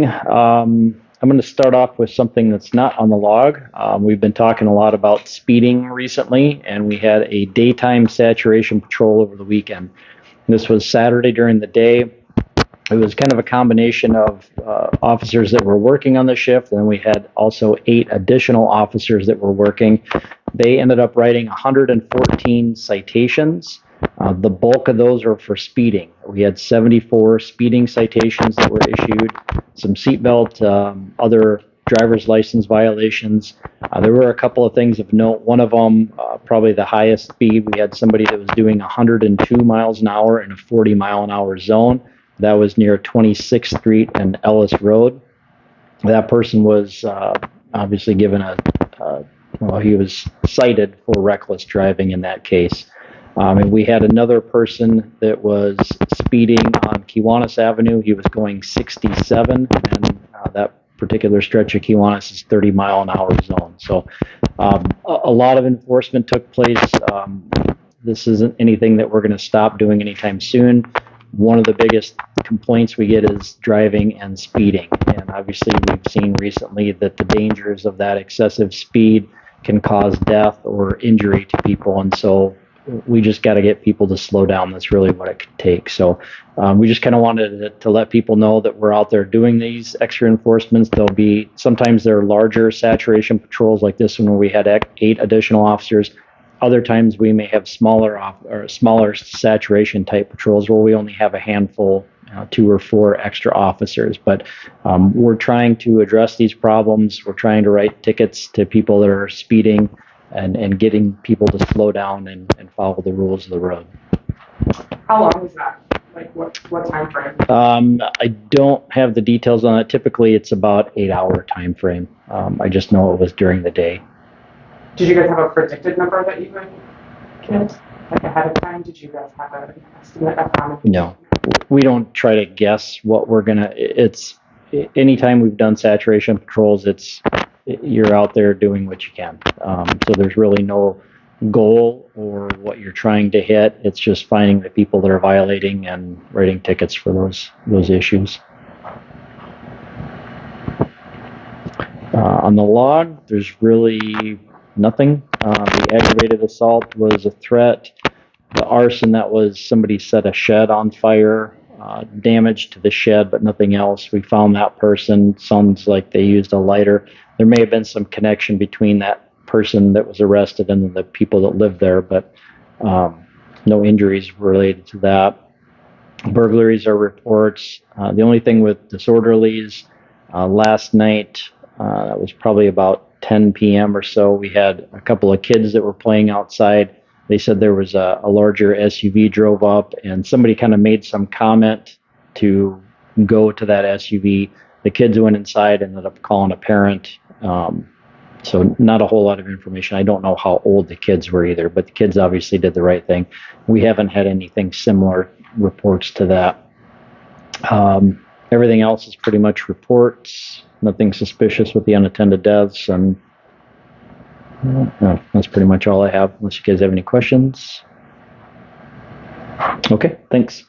I'm going to start off with something that's not on the log. We've been talking a lot about speeding recently, and we had a daytime saturation patrol over the weekend. This was Saturday during the day. It was kind of a combination of officers that were working on the shift, and then we had also 8 additional officers that were working. They ended up writing 114 citations. The bulk of those are for speeding. We had 74 speeding citations that were issued, some seatbelt, other driver's license violations. There were a couple of things of note. One of them, probably the highest speed, we had somebody that was doing 102 miles an hour in a 40 mile an hour zone. That was near 26th Street and Ellis Road. That person was obviously given he was cited for reckless driving in that case. And we had another person that was speeding on Kiwanis Avenue. He was going 67, and that particular stretch of Kiwanis is 30 mile an hour zone. So a lot of enforcement took place. This isn't anything that we're going to stop doing anytime soon. One of the biggest complaints we get is driving and speeding. And obviously we've seen recently that the dangers of that excessive speed can cause death or injury to people. And so we just got to get people to slow down. That's really what it could take. So we just kind of wanted to let people know that we're out there doing these extra enforcements. Sometimes there are larger saturation patrols like this one where we had 8 additional officers. Other times we may have smaller saturation type patrols where we only have a handful, 2 or 4 extra officers. But we're trying to address these problems. We're trying to write tickets to people that are speeding and getting people to slow down and follow the rules of the road. How long is that? Like what time frame? I don't have the details on it. Typically it's about 8-hour time frame. I just know it was during the day. Did you guys have a predicted number that you would get, like ahead of time? Did you guys have an estimate of how many? No, we don't try to guess what we're gonna. Anytime we've done saturation patrols, you're out there doing what you can. So there's really no goal or what you're trying to hit. It's just finding the people that are violating and writing tickets for those issues. On the log, there's really nothing. The aggravated assault was a threat. The arson, that was somebody set a shed on fire, damage to the shed, but nothing else. We found that person. Sounds like they used a lighter. There may have been some connection between that person that was arrested and the people that lived there, but no injuries related to that. Burglaries are reports. The only thing with disorderlies, last night, that was probably about 10 p.m. or so, we had a couple of kids that were playing outside. They said there was a larger SUV drove up, and somebody kind of made some comment to go to that SUV. The kids went inside, ended up calling a parent. So not a whole lot of information. I don't know how old the kids were either, but the kids obviously did the right thing. We haven't had anything similar reports to that. Everything else is pretty much reports. Nothing suspicious with the unattended deaths, and that's pretty much all I have, unless you guys have any questions. Okay, thanks.